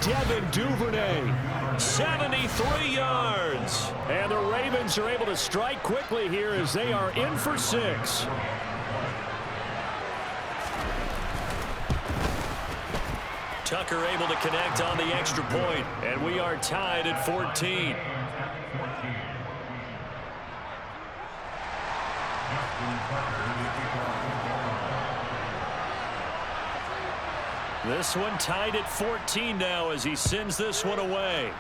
Devin Duvernay. 73 yards. And the Ravens are able to strike quickly here as they are in for 6. Tucker able to connect on the extra point, and we are tied at 14. This one tied at 14 now as he sends this one away.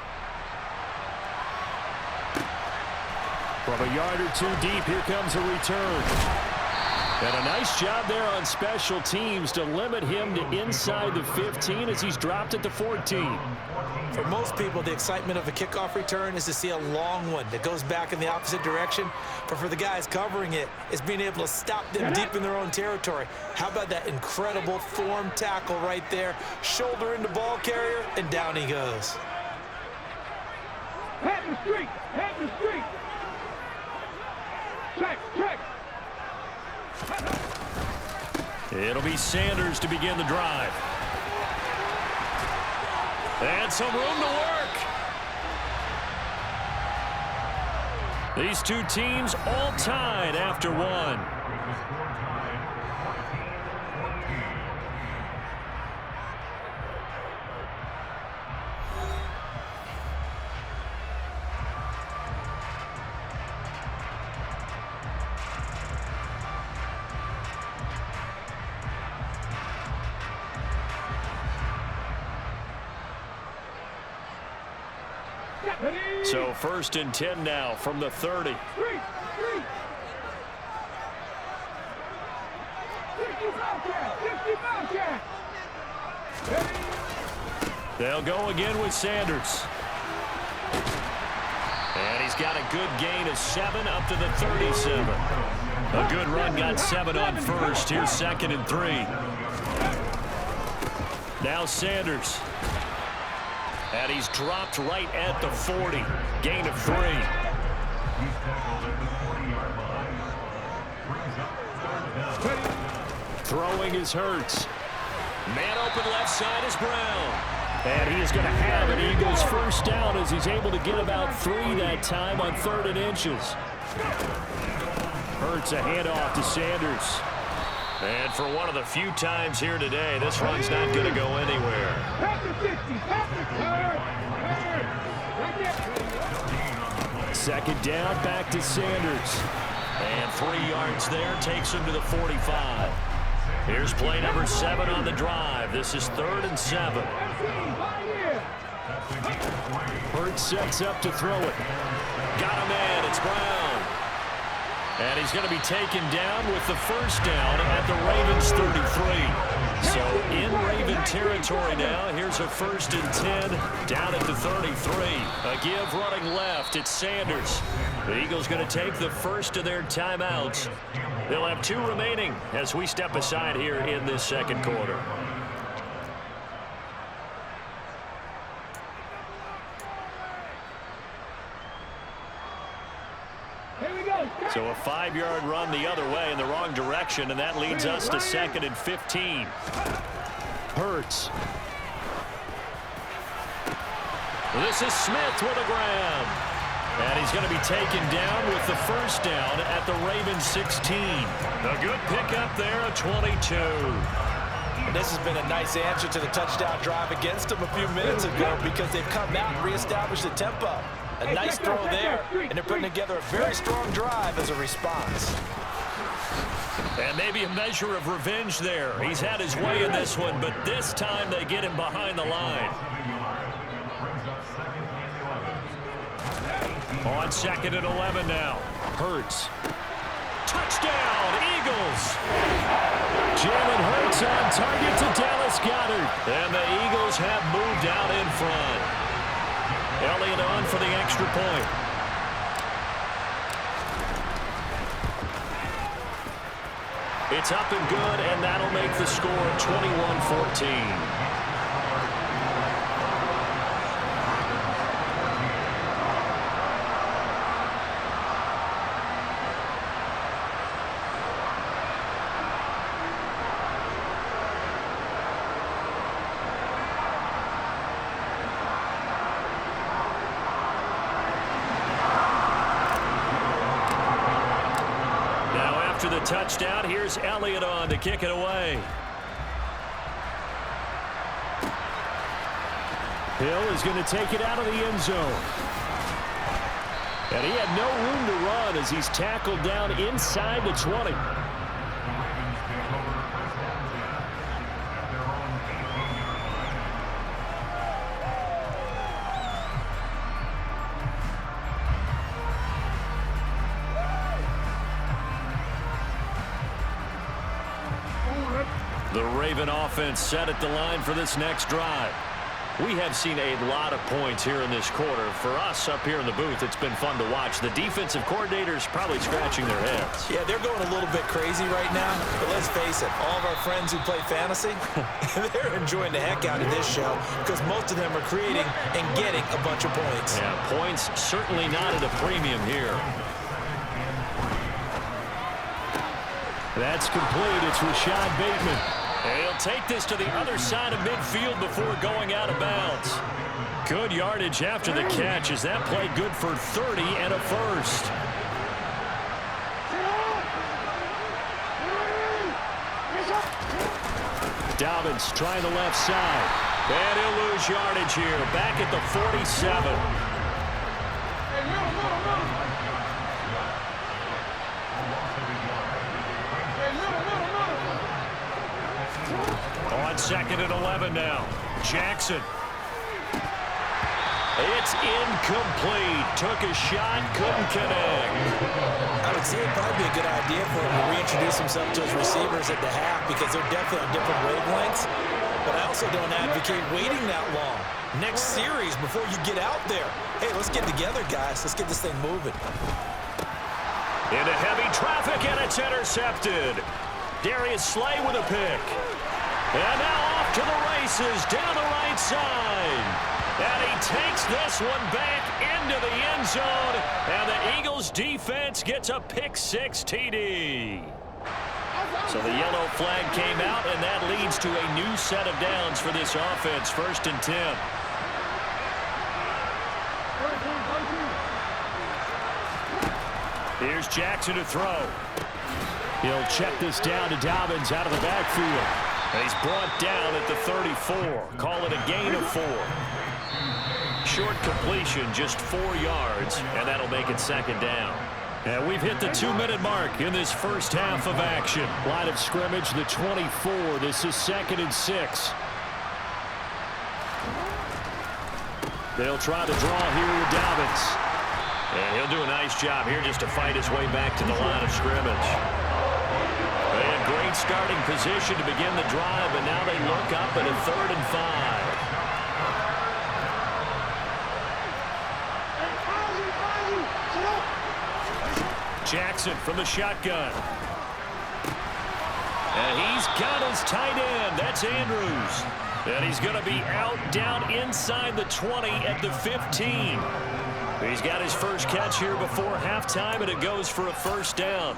From a yard or two deep, here comes a return. And a nice job there on special teams to limit him to inside the 15 as he's dropped at the 14. For most people, the excitement of a kickoff return is to see a long one that goes back in the opposite direction. But for the guys covering it, it's being able to stop them deep in their own territory. How about that incredible form tackle right there? Shoulder into ball carrier, and down he goes. Head the street! Head the street! Check! Check! It'll be Sanders to begin the drive. And some room to work. These two teams all tied after one. So 1st and 10 now from the 30. They'll go again with Sanders. And he's got a good gain of 7 up to the 37. A good run got 7 on first. Here's 2nd and 3. Now Sanders. And he's dropped right at the 40. Gain of 3. Throwing is Hurts. Man open left side is Brown. And he is going to have an Eagles first down as he's able to get about 3 that time on 3rd and inches. Hurts a handoff to Sanders. And for one of the few times here today, this run's not going to go anywhere. 2nd down, back to Sanders. And 3 yards there, takes him to the 45. Here's play number 7 on the drive. This is 3rd and 7. Hurts sets up to throw it. Got a man, it's Brown. And he's going to be taken down with the first down at the Ravens 33. So in Raven territory now. Here's a 1st and 10 down at the 33. A give running left. It's Sanders. The Eagles going to take the first of their timeouts. They'll have 2 remaining as we step aside here in this 2nd quarter. So a 5-yard run the other way in the wrong direction, and that leads us to 2nd and 15. Hurts. This is Smith with a grab. And he's going to be taken down with the first down at the Ravens 16. A good pickup there, a 22. And this has been a nice answer to the touchdown drive against them a few minutes ago because they've come out and reestablished the tempo. A nice throw there, and they're putting together a very strong drive as a response. And maybe a measure of revenge there. He's had his way in this one, but this time they get him behind the line. On 2nd and 11 now. Hurts. Touchdown, Eagles! Jalen Hurts on target to Dallas Goedert. And the Eagles have moved out in front. Elliott on for the extra point. It's up and good, and that'll make the score 21-14. after the touchdown. Here's Elliott on to kick it away. Hill is going to take it out of the end zone. And he had no room to run as he's tackled down inside the 20. The Raven offense set at the line for this next drive. We have seen a lot of points here in this quarter. For us up here in the booth, it's been fun to watch. The defensive coordinators probably scratching their heads. Yeah, they're going a little bit crazy right now. But let's face it, all of our friends who play fantasy, they're enjoying the heck out of this show because most of them are creating and getting a bunch of points. Yeah, points certainly not at a premium here. That's complete. It's Rashad Bateman. And he'll take this to the other side of midfield before going out of bounds. Good yardage after the catch as that play good for 30 and a first. Dobbins trying the left side. And he'll lose yardage here. Back at the 47. Second and 11 now. Jackson. It's incomplete. Took a shot, couldn't connect. I would say it'd probably be a good idea for him to reintroduce himself to his receivers at the half because they're definitely on different wavelengths. But I also don't advocate waiting that long. Next series before you get out there. Hey, let's get together, guys. Let's get this thing moving. Into heavy traffic, and it's intercepted. Darius Slay with a pick. And now off to the races down the right side. And he takes this one back into the end zone. And the Eagles defense gets a pick-6 TD. So the yellow flag came out, and that leads to a new set of downs for this offense. 1st and 10. Here's Jackson to throw. He'll check this down to Dobbins out of the backfield. And he's brought down at the 34. Call it a gain of 4. Short completion, just 4 yards, and that'll make it 2nd down. And we've hit the 2-minute mark in this first half of action. Line of scrimmage, the 24. This is 2nd and 6. They'll try to draw here with Dobbins. And he'll do a nice job here just to fight his way back to the line of scrimmage. Great starting position to begin the drive, and now they look up at a 3rd and 5. Jackson from the shotgun. And he's got his tight end. That's Andrews. And he's going to be out down inside the 20 at the 15. He's got his first catch here before halftime, and it goes for a 1st down.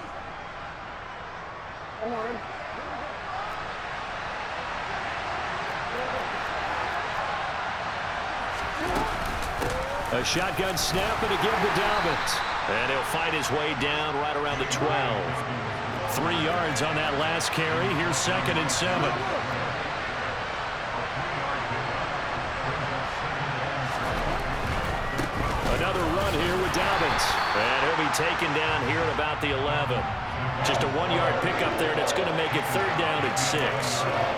A shotgun snap and again to Dobbins. And he'll fight his way down right around the 12. 3 yards on that last carry. Here's 2nd and 7. Another run here with Dobbins. And he'll be taken down here at about the 11. Just a 1-yard pickup there, and it's going to make it 3rd down at 6.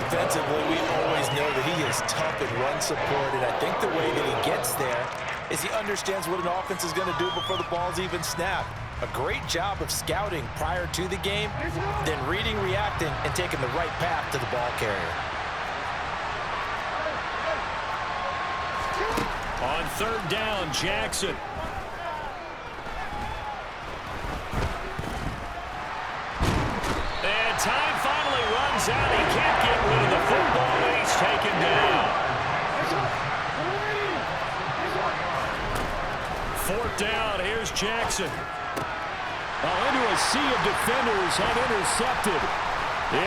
Defensively, we always know that he is tough in run support, and I think the way that he gets there is he understands what an offense is going to do before the ball's even snapped. A great job of scouting prior to the game, then reading, reacting, and taking the right path to the ball carrier. On 3rd down, Jackson. And time finally runs out. He can't get rid of the football, and he's taken down. 4th down, here's Jackson. Into a sea of defenders and intercepted.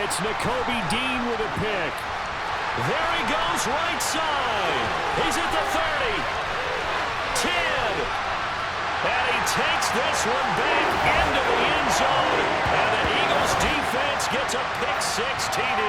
It's M.O.B. Dean with a pick. There he goes, right side. He's at the 30. 10. And he takes this one back into the end zone. And the Eagles Owens gets a pick-6 TD.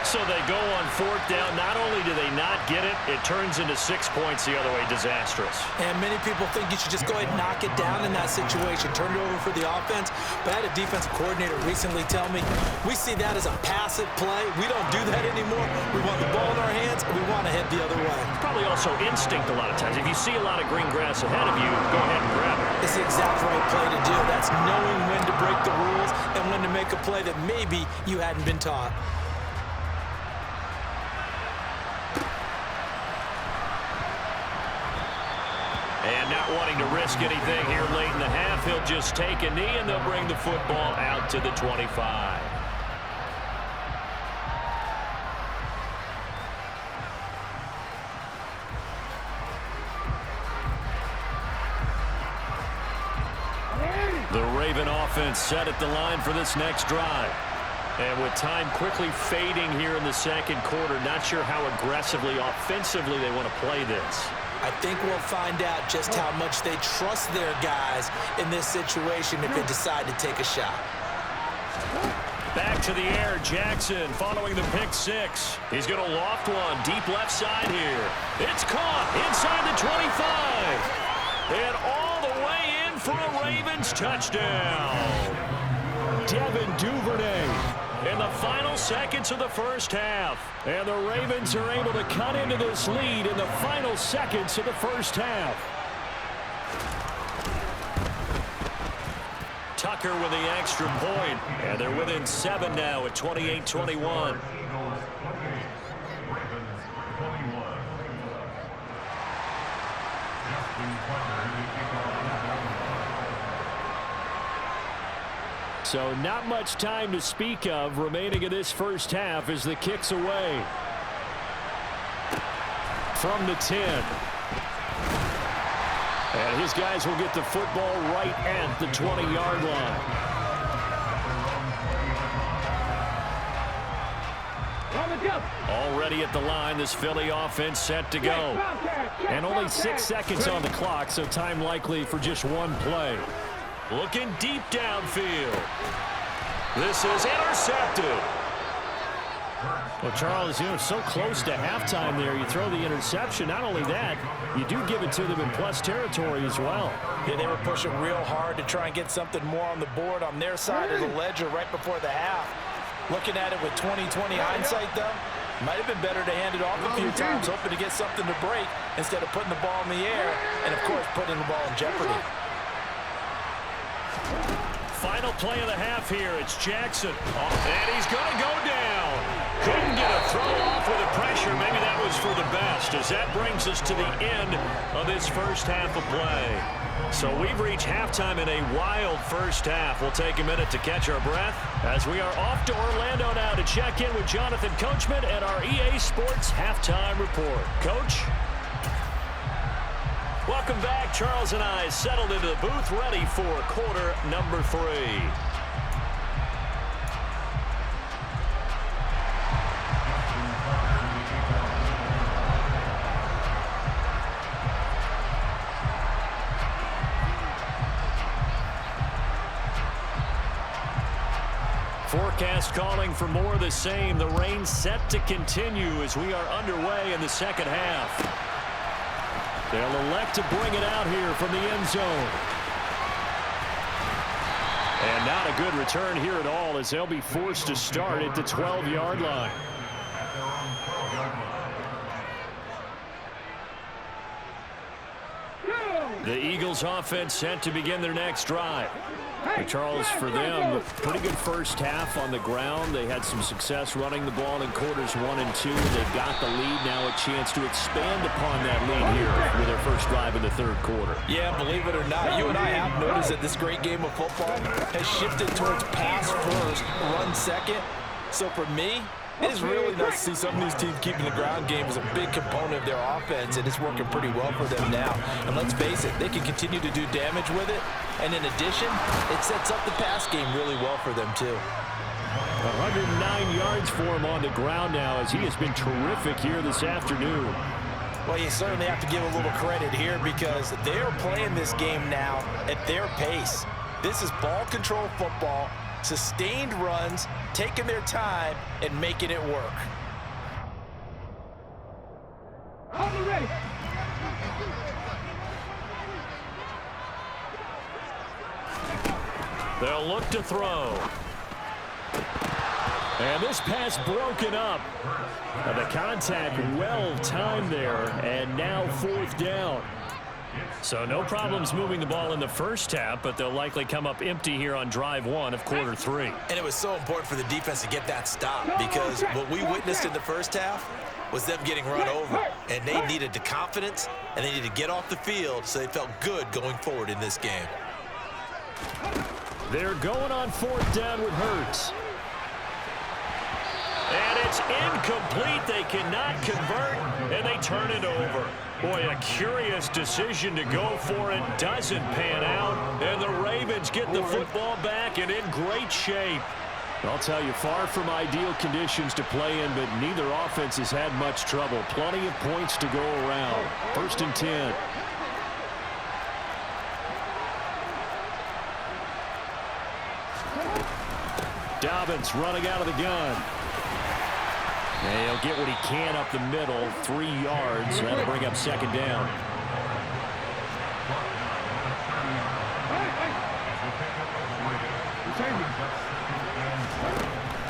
So they go on 4th down. Not only do they not get it, it turns into 6 points the other way. Disastrous. And many people think you should just go ahead and knock it down in that situation. Turn it over for the offense. But I had a defensive coordinator recently tell me, we see that as a passive play. We don't do that anymore. We want the ball in our hands, and we want to head the other way. Probably also instinct a lot of times. If you see a lot of green grass ahead of you, go ahead and grab it. It's the exact right play to do. That's knowing when to break the rules and when to make a play that maybe you hadn't been taught. And not wanting to risk anything here late in the half, he'll just take a knee, and they'll bring the football out to the 25. The Raven offense set at the line for this next drive. And with time quickly fading here in the second quarter, not sure how aggressively, offensively they want to play this. I think we'll find out just how much they trust their guys in this situation if they decide to take a shot. Back to the air, Jackson following the pick-6. He's going to loft one deep left side here. It's caught inside the 25. And all the way in for a Ravens touchdown. Devin Duvernay in the final seconds of the first half. And the Ravens are able to cut into this lead in the final seconds of the first half. Tucker with the extra point. And they're within 7 now at 28-21. So not much time to speak of remaining in this first half as the kick's away. From the 10. And his guys will get the football right at the 20-yard line. Already at the line, this Philly offense set to go. And only 6 seconds on the clock, so time likely for just one play. Looking deep downfield. This is intercepted. Well, Charles, you know, so close to halftime there. You throw the interception. Not only that, you do give it to them in plus territory as well. Yeah, they were pushing real hard to try and get something more on the board on their side of the ledger right before the half. Looking at it with 20/20 hindsight, though, might have been better to hand it off a few times, hoping to get something to break instead of putting the ball in the air and, of course, putting the ball in jeopardy. Final play of the half here. It's Jackson. And he's going to go down. Couldn't get a throw off with the pressure. Maybe that was for the best, as that brings us to the end of this first half of play. So we've reached halftime in a wild first half. We'll take a minute to catch our breath as we are off to Orlando now to check in with Jonathan Coachman and our EA Sports Halftime Report. Coach? Welcome back. Charles and I settled into the booth, ready for quarter number 3. Forecast calling for more of the same. The rain set to continue as we are underway in the second half. They'll elect to bring it out here from the end zone. And not a good return here at all, as they'll be forced to start at the 12-yard line. The Eagles offense set to begin their next drive. Charles, for them, pretty good first half on the ground. They had some success running the ball in quarters 1 and 2. They've got the lead now, a chance to expand upon that lead here with their first drive in the third quarter. Yeah, believe it or not, you and I have noticed that this great game of football has shifted towards pass first, run second. So for me, it is really nice to see some of these teams keeping the ground game as a big component of their offense, and it's working pretty well for them now. And let's face it, they can continue to do damage with it. And in addition, it sets up the pass game really well for them, too. 109 yards for him on the ground now, as he has been terrific here this afternoon. Well, you certainly have to give a little credit here because they're playing this game now at their pace. This is ball control football, sustained runs, taking their time, and making it work. On the ready. They'll look to throw. And this pass broken up. And the contact well timed there, and now 4th down. So no problems moving the ball in the first half, but they'll likely come up empty here on drive 1 of quarter 3. And it was so important for the defense to get that stop, because what we witnessed in the first half was them getting run over, and they needed the confidence, and they needed to get off the field so they felt good going forward in this game. They're going on 4th down with Hurts. And it's incomplete. They cannot convert, and they turn it over. Boy, a curious decision to go for it. Doesn't pan out, and the Ravens get the football back and in great shape. I'll tell you, far from ideal conditions to play in, but neither offense has had much trouble. Plenty of points to go around. 1st and 10. Dobbins running out of the gun. And he'll get what he can up the middle, 3 yards. That'll bring up 2nd down.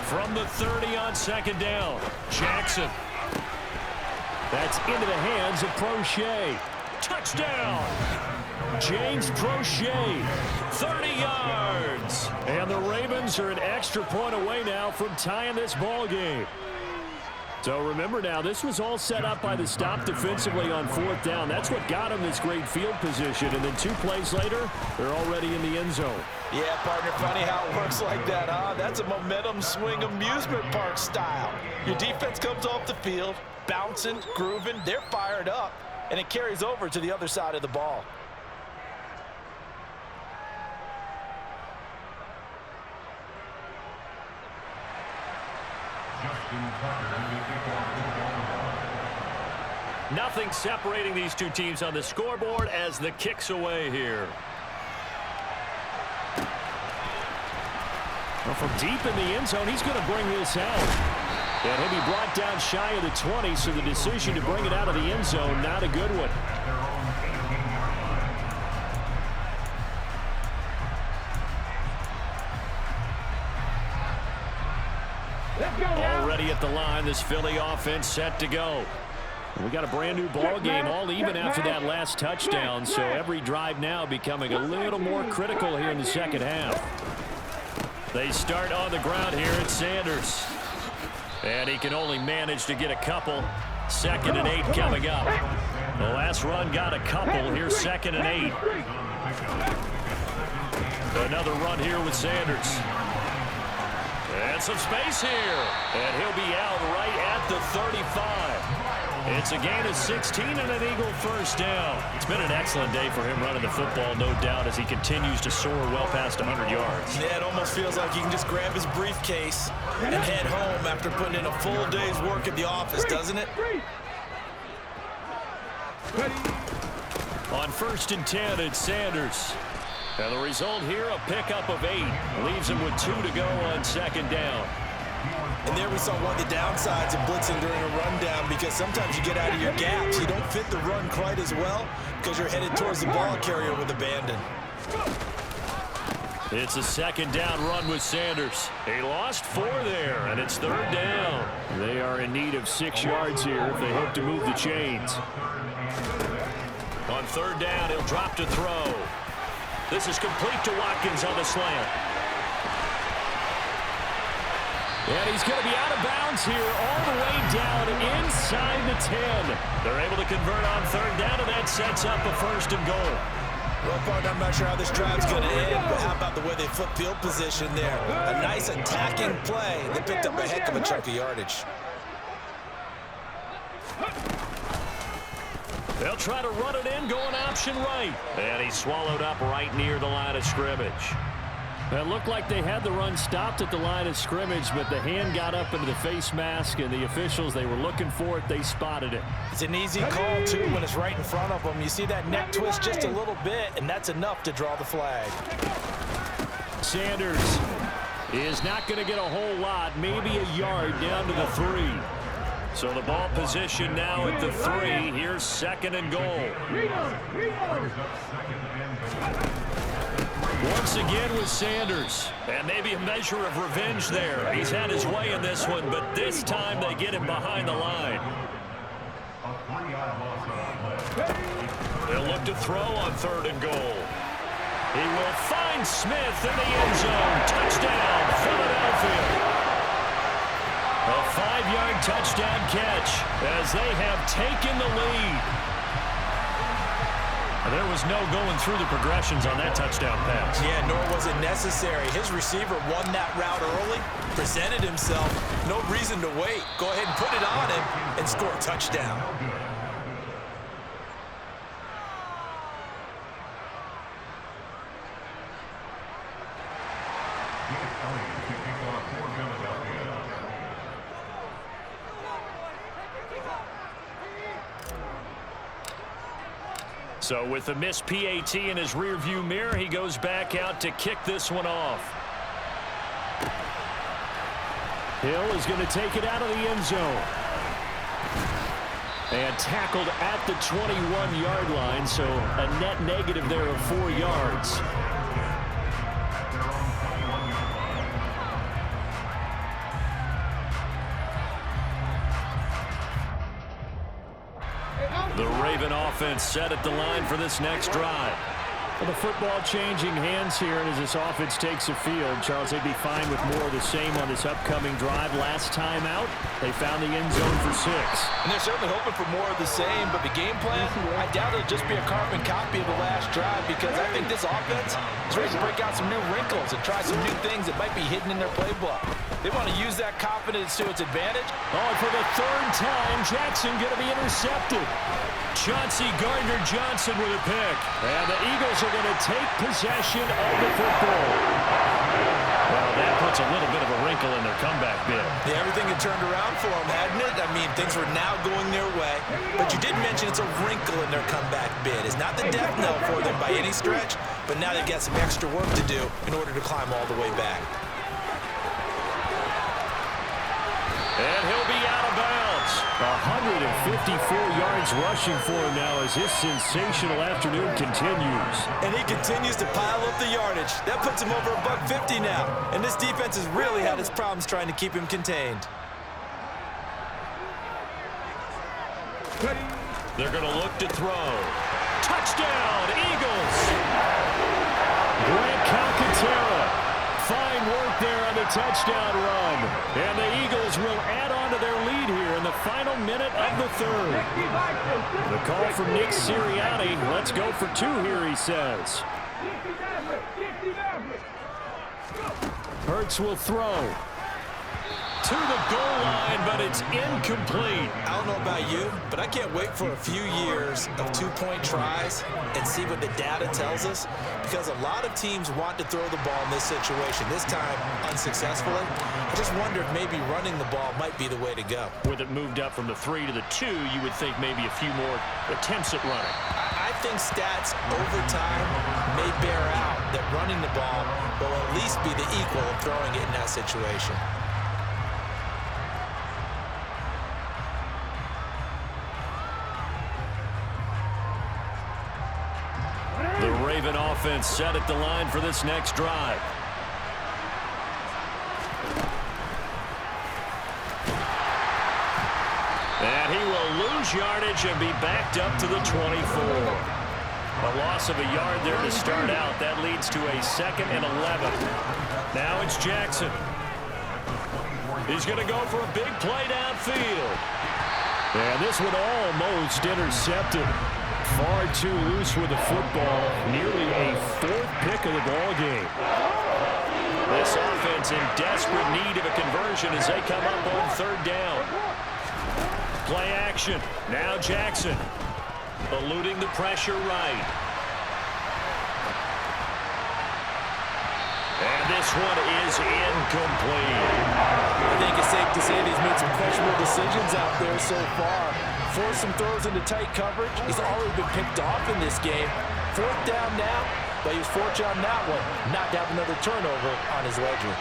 From the 30 on 2nd down, Jackson. That's into the hands of Prochet. Touchdown! James Prochet, 30 yards. And the Ravens are an extra point away now from tying this ball game. So remember now, this was all set up by the stop defensively on 4th down. That's what got them this great field position. And then 2 plays later, they're already in the end zone. Yeah, partner, funny how it works like that, huh? That's a momentum swing amusement park style. Your defense comes off the field, bouncing, grooving, they're fired up, and it carries over to the other side of the ball. Nothing separating these 2 teams on the scoreboard as the kick's away here. Well, from deep in the end zone, he's going to bring this out. And he'll be brought down shy of the 20, so the decision to bring it out of the end zone, not a good one. Already at the line, this Philly offense set to go. We got a brand new ball game, all even after that last touchdown, so every drive now becoming a little more critical here in the second half. They start on the ground here at Sanders. And he can only manage to get a couple. 2nd and 8 coming up. The last run got a couple. Here's 2nd and 8. Another run here with Sanders. And some space here. And he'll be out right at the 35. It's a gain of 16 and an Eagle 1st down. It's been an excellent day for him running the football, no doubt, as he continues to soar well past 100 yards. Yeah, it almost feels like he can just grab his briefcase and head home after putting in a full day's work at the office, doesn't it? On 1st and 10, it's Sanders. And the result here, a pickup of 8. Leaves him with 2 to go on 2nd down. And there we saw one of the downsides of blitzing during a rundown, because sometimes you get out of your gaps. You don't fit the run quite as well because you're headed towards the ball carrier with abandon. It's a 2nd down run with Sanders. He lost 4 there, and it's 3rd down. They are in need of 6 yards here if they hope to move the chains. On 3rd down, he'll drop to throw. This is complete to Watkins on the slant. And he's going to be out of bounds here all the way down inside the 10. They're able to convert on 3rd down, and that sets up a 1st and goal. Well, partner, I'm not sure how this drive's going to end, but how about the way they flip field position there? A nice attacking play. They picked up a heck of a chunk of yardage. They'll try to run it in, going option right. And he's swallowed up right near the line of scrimmage. It looked like they had the run stopped at the line of scrimmage, but the hand got up into the face mask, and the officials, they were looking for it. They spotted it. It's an easy call, too, when it's right in front of them. You see that neck twist just a little bit, and that's enough to draw the flag. Sanders is not going to get a whole lot, maybe a yard down to the 3. So the ball position now at the 3. Here's 2nd and goal. Once again with Sanders. And maybe a measure of revenge there. He's had his way in this one, but this time they get him behind the line. They'll look to throw on 3rd and goal. He will find Smith in the end zone. Touchdown, Philadelphia. A 5-yard touchdown catch as they have taken the lead. There was no going through the progressions on that touchdown pass. Yeah, nor was it necessary. His receiver won that route early, presented himself. No reason to wait. Go ahead and put it on him and score a touchdown. So with the missed PAT in his rearview mirror, he goes back out to kick this one off. Hill is going to take it out of the end zone. And tackled at the 21-yard line, so a net negative there of 4 yards. The Raven offense set at the line for this next drive. Well, the football changing hands here, and as this offense takes the field, Charles, they'd be fine with more of the same on this upcoming drive. Last time out, they found the end zone for 6. And they're certainly hoping for more of the same, but the game plan, I doubt it'll just be a carbon copy of the last drive, because I think this offense is ready to break out some new wrinkles and try some new things that might be hidden in their playbook. They want to use that confidence to its advantage. Oh, for the 3rd time, Jackson going to be intercepted. Chauncey Gardner-Johnson with a pick. And the Eagles are going to take possession of the football. Well, that puts a little bit of a wrinkle in their comeback bid. Yeah, everything had turned around for them, hadn't it? I mean, things were now going their way. But you did mention it's a wrinkle in their comeback bid. It's not the death knell for them by any stretch, but now they've got some extra work to do in order to climb all the way back. And he'll be out of bounds. 154 yards rushing for him now as his sensational afternoon continues. And he continues to pile up the yardage. That puts him over $150 now. And this defense has really had its problems trying to keep him contained. They're going to look to throw. Touchdown, Eagles! Grant Calcaterra. Fine work there on the touchdown run. And the Eagles will add on to their lead here in the final minute of the 3rd. The call from Nick Sirianni. Let's go for 2 here, he says. Hurts will throw. To the goal line, but it's incomplete. I don't know about you, but I can't wait for a few years of 2-point tries and see what the data tells us, because a lot of teams want to throw the ball in this situation, this time unsuccessfully. I just wonder if maybe running the ball might be the way to go. With it moved up from the 3 to the 2, you would think maybe a few more attempts at running. I think stats over time may bear out that running the ball will at least be the equal of throwing it in that situation. The Raven offense set at the line for this next drive. And he will lose yardage and be backed up to the 24. A loss of a yard there to start out. That leads to a 2nd and 11. Now it's Jackson. He's going to go for a big play downfield. And this one almost intercepted. Far too loose with the football. Nearly a 4th pick of the ball game. This offense in desperate need of a conversion as they come up on 3rd down. Play action. Now Jackson. Eluding the pressure right. And this one is incomplete. I think it's safe to say that he's made some questionable decisions out there so far. Forced some throws into tight coverage. He's already been picked off in this game. 4th down now. But he was fortunate on that one, not to have another turnover on his ledger.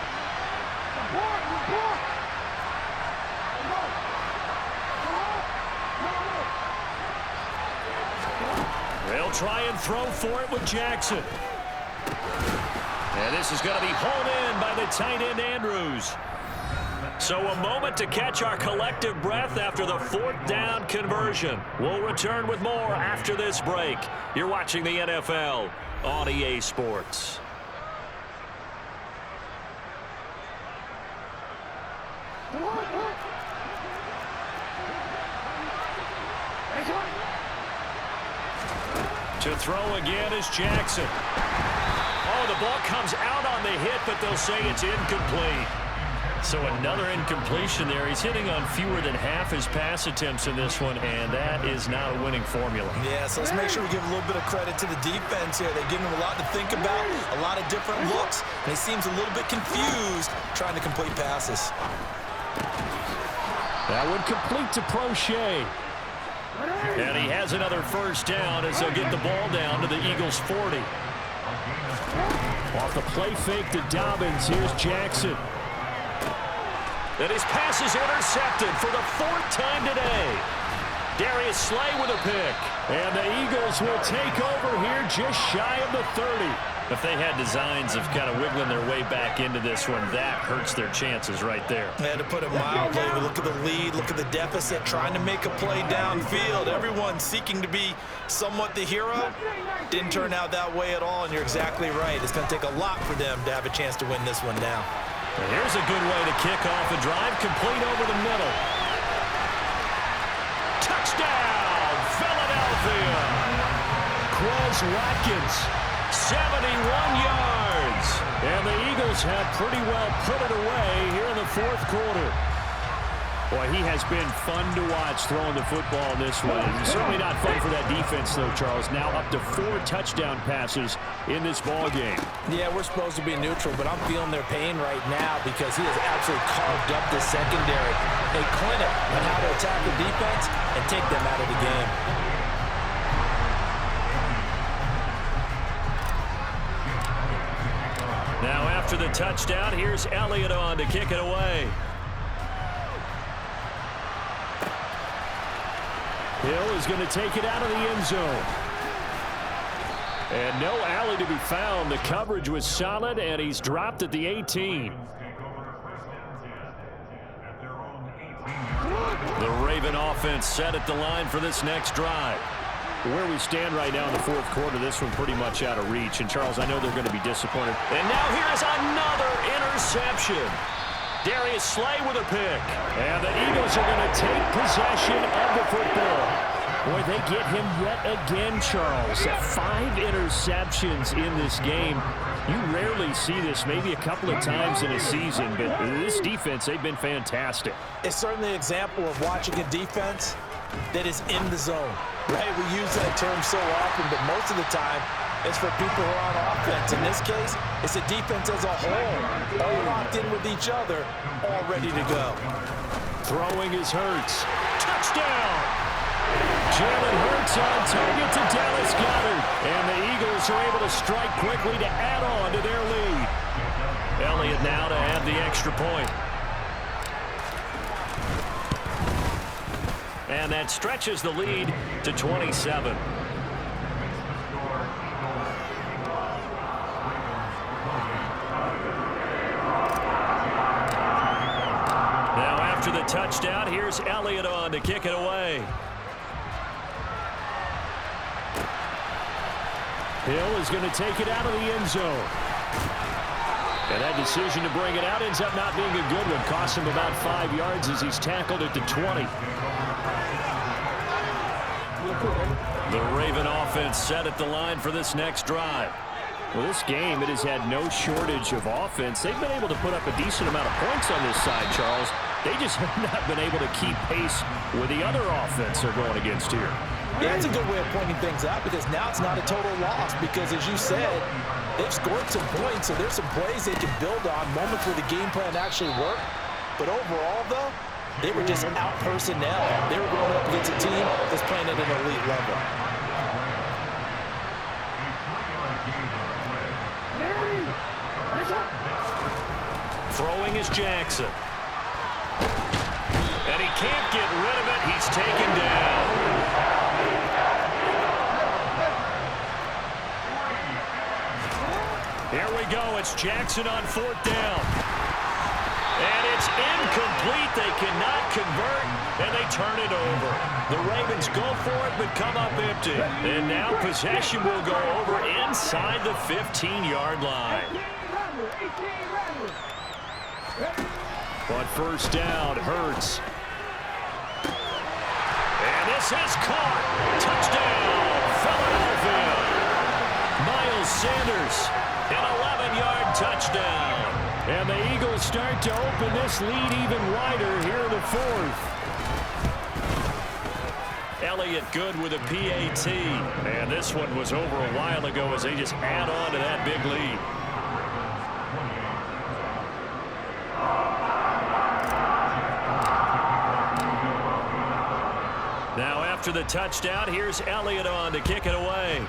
They'll try and throw for it with Jackson. And this is going to be hauled in by the tight end, Andrews. So a moment to catch our collective breath after the 4th down conversion. We'll return with more after this break. You're watching the NFL on EA Sports. To throw again is Jackson. Oh, the ball comes out on the hit, but they'll say it's incomplete. So another incompletion there. He's hitting on fewer than half his pass attempts in this one, and that is not a winning formula. Yeah, so let's make sure we give a little bit of credit to the defense here. They've given him a lot to think about, a lot of different looks, and he seems a little bit confused trying to complete passes. That would complete to Prochet. And he has another first down as they'll get the ball down to the Eagles' 40. Off the play fake to Dobbins, here's Jackson. And his pass is intercepted for the 4th time today. Darius Slay with a pick. And the Eagles will take over here just shy of the 30. If they had designs of kind of wiggling their way back into this one, that hurts their chances right there. They had to put it mildly. Look at the lead, look at the deficit, trying to make a play downfield. Everyone seeking to be somewhat the hero. Didn't turn out that way at all, and you're exactly right. It's going to take a lot for them to have a chance to win this one now. And here's a good way to kick off a drive, complete over the middle. Touchdown, Philadelphia! Quez Watkins, 71 yards. And the Eagles have pretty well put it away here in the 4th quarter. Boy, he has been fun to watch throwing the football in this one. Certainly not fun for that defense, though, Charles. Now up to 4 touchdown passes in this ball game. Yeah, we're supposed to be neutral, but I'm feeling their pain right now because he has absolutely carved up this secondary. A clinic on how to attack the defense and take them out of the game. Now after the touchdown, here's Elliott on to kick it away. Hill is going to take it out of the end zone. And no alley to be found. The coverage was solid, and he's dropped at the 18. The Raven offense set at the line for this next drive. Where we stand right now in the 4th quarter, this one pretty much out of reach. And, Charles, I know they're going to be disappointed. And now here's another interception. Darius Slay with a pick. And the Eagles are going to take possession of the football. Boy, they get him yet again, Charles. 5 interceptions in this game. You rarely see this, maybe a couple of times in a season, but this defense, they've been fantastic. It's certainly an example of watching a defense that is in the zone, right? We use that term so often, but most of the time, it's for people who are on offense. In this case, it's a defense as a whole, all locked in with each other, all ready to go. Throwing is Hurts. Touchdown! Jalen Hurts on target to Dallas Goedert. And the Eagles are able to strike quickly to add on to their lead. Elliott now to add the extra point. And that stretches the lead to 27. After the touchdown, here's Elliott on to kick it away. Hill is going to take it out of the end zone. And that decision to bring it out ends up not being a good one. Costs him about 5 yards as he's tackled at the 20. The Raven offense set at the line for this next drive. Well, this game, it has had no shortage of offense. They've been able to put up a decent amount of points on this side, Charles. They just have not been able to keep pace with the other offense they're going against here. Yeah, that's a good way of pointing things out because now it's not a total loss because, as you said, they've scored some points, so there's some plays they can build on, moments where the game plan actually worked. But overall, though, they were just out personnel. They were going up against a team that's playing at an elite level. Throwing is Jackson. And he can't get rid of it. He's taken down. Here we go. It's Jackson on 4th down. And it's incomplete. They cannot convert, and they turn it over. The Ravens go for it, but come up empty. And now possession will go over inside the 15-yard line. But 1st down, Hurts. And this is caught. Touchdown, Philadelphia. Miles Sanders, an 11-yard touchdown. And the Eagles start to open this lead even wider here in the 4th. Elliott good with a PAT. And this one was over a while ago as they just add on to that big lead. Now after the touchdown, here's Elliott on to kick it away.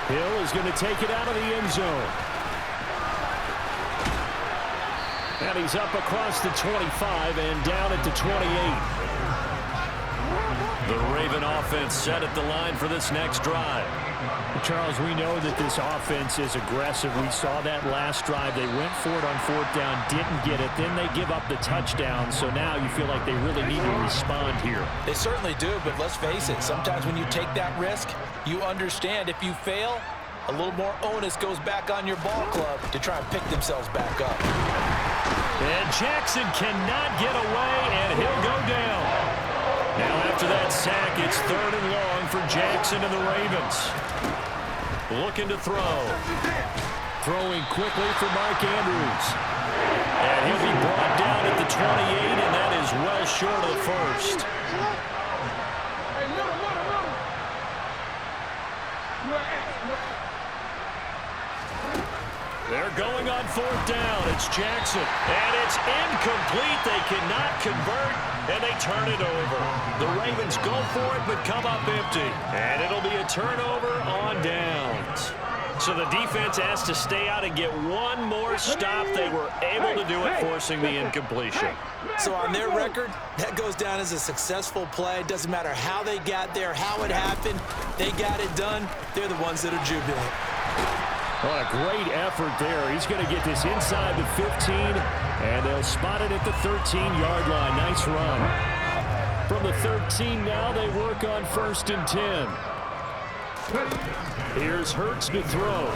Hill is going to take it out of the end zone. And he's up across the 25 and down at the 28. The Raven offense set at the line for this next drive. Charles, we know that this offense is aggressive. We saw that last drive. They went for it on 4th down, didn't get it. Then they give up the touchdown. So now you feel like they really need to respond here. They certainly do, but let's face it. Sometimes when you take that risk, you understand if you fail, a little more onus goes back on your ball club to try and pick themselves back up. And Jackson cannot get away, and he'll go down. Now after that sack, it's 3rd and long for Jackson and the Ravens. Looking to throw. Throwing quickly for Mark Andrews. And he'll be brought down at the 28, and that is well short of the 1st. They're going on 4th down. It's Jackson. And it's incomplete. They cannot convert, and they turn it over. The Ravens go for it, but come up empty. And it'll be a turnover on downs. So the defense has to stay out and get one more stop. They were able to do it, forcing the incompletion. So on their record, that goes down as a successful play. Doesn't matter how they got there, how it happened. They got it done. They're the ones that are jubilant. What a great effort there. He's going to get this inside the 15, and they'll spot it at the 13-yard line. Nice run. From the 13 now, they work on 1st and 10. Here's Hurts to throw.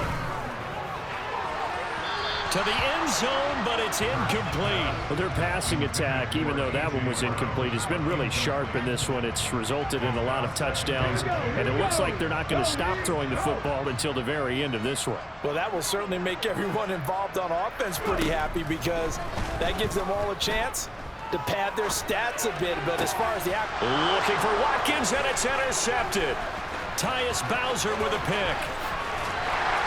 To the end zone, but it's incomplete. Well, their passing attack, even though that one was incomplete, has been really sharp in this one. It's resulted in a lot of touchdowns, and it looks like they're not going to stop throwing the football until the very end of this one. Well, that will certainly make everyone involved on offense pretty happy because that gives them all a chance to pad their stats a bit. But as far as the looking for Watkins, and it's intercepted. Tyus Bowser with a pick.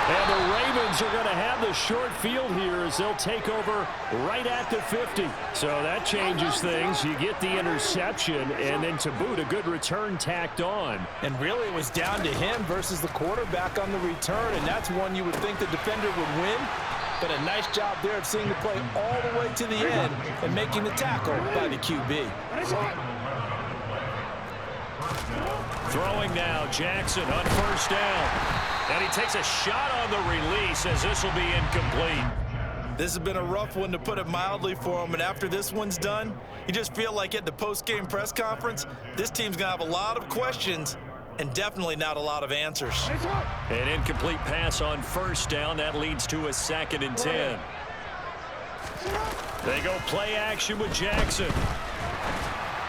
And the Ravens are going to have the short field here as they'll take over right at the 50. So that changes things. You get the interception, and then to boot, a good return tacked on. And really, it was down to him versus the quarterback on the return, and that's one you would think the defender would win. But a nice job there of seeing the play all the way to the end and making the tackle by the QB. Throwing now, Jackson on 1st down. And he takes a shot on the release as this will be incomplete. This has been a rough one, to put it mildly, for him. And after this one's done, you just feel like at the post-game press conference, this team's going to have a lot of questions and definitely not a lot of answers. An incomplete pass on 1st down. That leads to a 2nd and 10. They go play action with Jackson.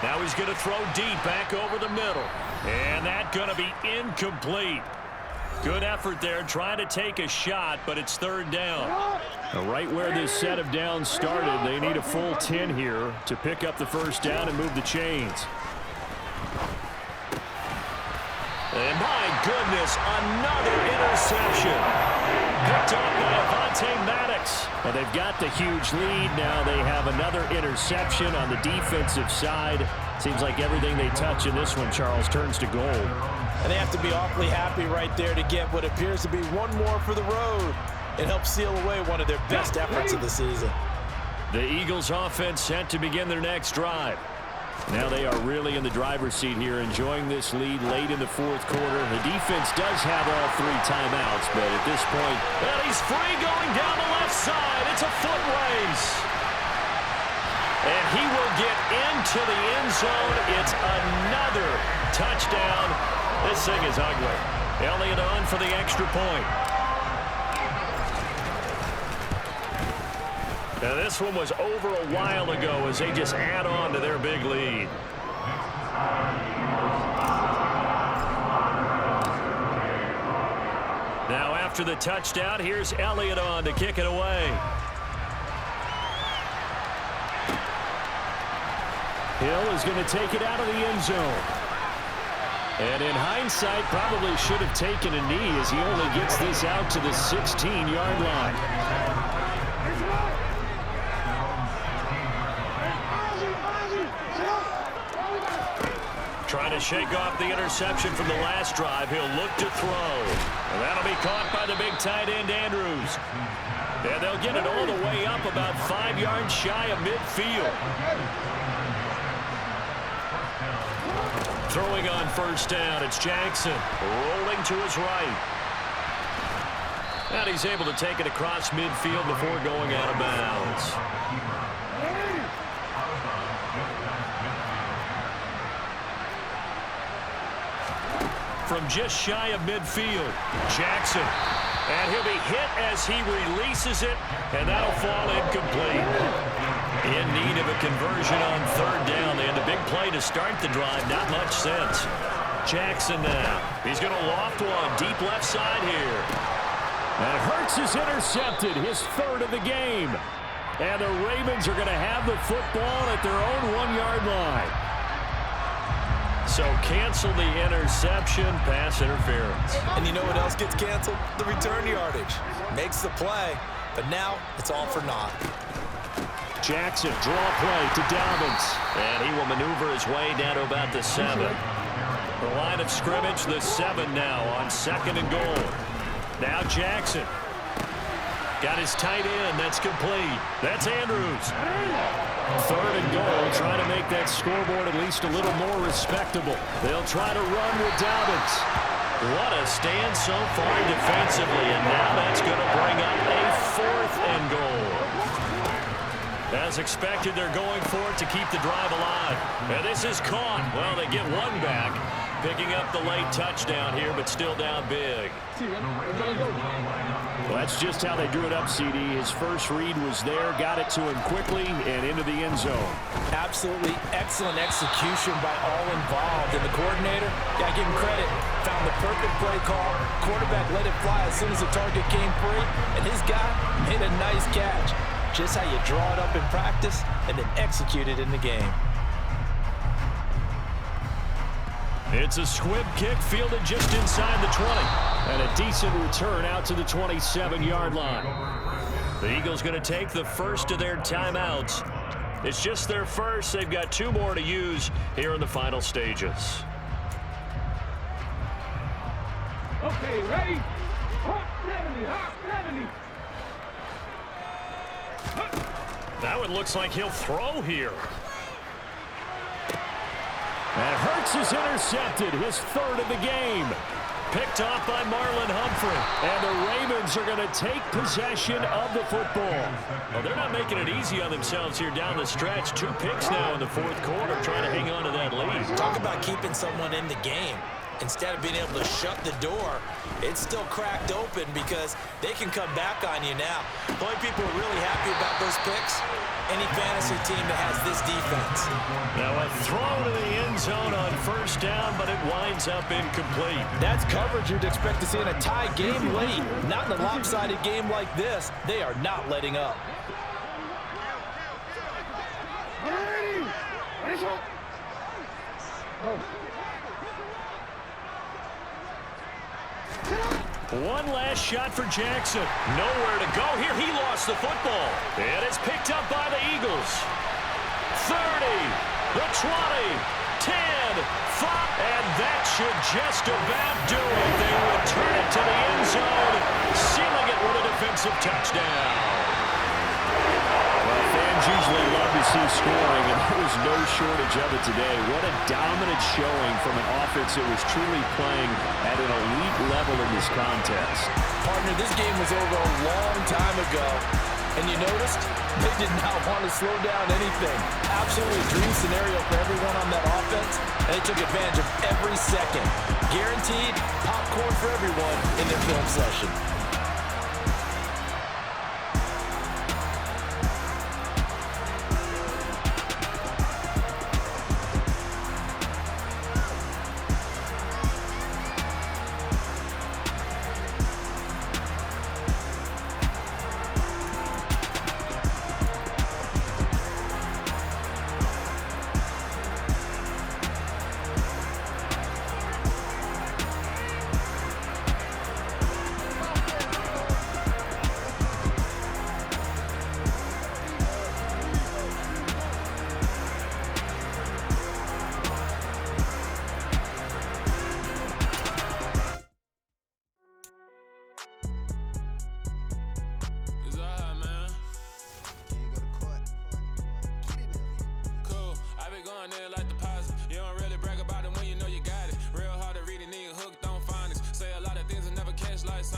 Now he's going to throw deep back over the middle. And that's going to be incomplete. Good effort there, trying to take a shot, but it's 3rd down. Right where this set of downs started, they need a full 10 here to pick up the 1st down and move the chains. And my goodness, another interception. Picked up by Dante Maddox. Well, they've got the huge lead. Now they have another interception on the defensive side. Seems like everything they touch in this one, Charles, turns to gold. And they have to be awfully happy right there to get what appears to be one more for the road. It helps seal away one of their best efforts of the season. The Eagles offense set to begin their next drive. Now they are really in the driver's seat here, enjoying this lead late in the fourth quarter. The defense does have all 3 timeouts, but at this point, well, he's free going down the left side. It's a foot race. And he will get into the end zone. It's another touchdown. This thing is ugly. Elliott on for the extra point. Now this one was over a while ago as they just add on to their big lead. Now after the touchdown, here's Elliott on to kick it away. Hill is going to take it out of the end zone. And in hindsight, probably should have taken a knee as he only gets this out to the 16-yard line. Trying to shake off the interception from the last drive. He'll look to throw. And that'll be caught by the big tight end, Andrews. And they'll get it all the way up about 5 yards shy of midfield. Throwing on first down, it's Jackson. Rolling to his right. And he's able to take it across midfield before going out of bounds. From just shy of midfield, Jackson. And he'll be hit as he releases it, and that'll fall incomplete. In need of a conversion on third down. They had a big play to start the drive. Not much sense. Jackson now. He's going to loft one deep left side here. And Hurts is intercepted, his 3rd of the game. And the Ravens are going to have the football at their own 1-yard line. So cancel the interception, pass interference. And you know what else gets canceled? The return yardage. Makes the play, but now it's all for naught. Jackson, draw play to Dobbins. And he will maneuver his way down to about the 7. The line of scrimmage, the 7 now on 2nd and goal. Now Jackson. Got his tight end. That's complete. That's Andrews. 3rd and goal, trying to make that scoreboard at least a little more respectable. They'll try to run with Dobbins. What a stand so far defensively, and now that's going to bring up a 4th and goal. As expected, they're going for it to keep the drive alive. And this is caught. Well, they get one back, picking up the late touchdown here, but still down big. Well, that's just how they drew it up, CD. His first read was there, got it to him quickly, and into the end zone. Absolutely excellent execution by all involved. And the coordinator, got to give him credit, found the perfect play call. Quarterback let it fly as soon as the target came free, and his guy made a nice catch. Just how you draw it up in practice and then execute it in the game. It's a squib kick fielded just inside the 20. And a decent return out to the 27-yard line. The Eagles going to take the first of their timeouts. It's just their first. They've got 2 more to use here in the final stages. Okay, ready? Hot 70, hot 70. That one looks like he'll throw here. And Hurts is intercepted, his 3rd of the game. Picked off by Marlon Humphrey. And the Ravens are going to take possession of the football. Well, they're not making it easy on themselves here down the stretch. 2 picks now in the 4th quarter, trying to hang on to that lead. Talk about keeping someone in the game. Instead of being able to shut the door, it's still cracked open because they can come back on you now. The only people who are really happy about those picks, any fantasy team that has this defense. Now a throw to the end zone on first down, but it winds up incomplete. That's coverage you'd expect to see in a tie game late. Not in a lopsided game like this. They are not letting up. One last shot for Jackson. Nowhere to go here. He lost the football. And it's picked up by the Eagles. 30, the 20, 10, 5. And that should just about do it. They return it to the end zone, sealing it with a defensive touchdown. Well, fans usually love to see scoring, and there was no shortage of it today. What a dominant showing from an offense that was truly playing at an elite level in this contest. Partner, this game was over a long time ago, and you noticed they did not want to slow down anything. Absolutely a dream scenario for everyone on that offense, and they took advantage of every second. Guaranteed popcorn for everyone in their film session. Like the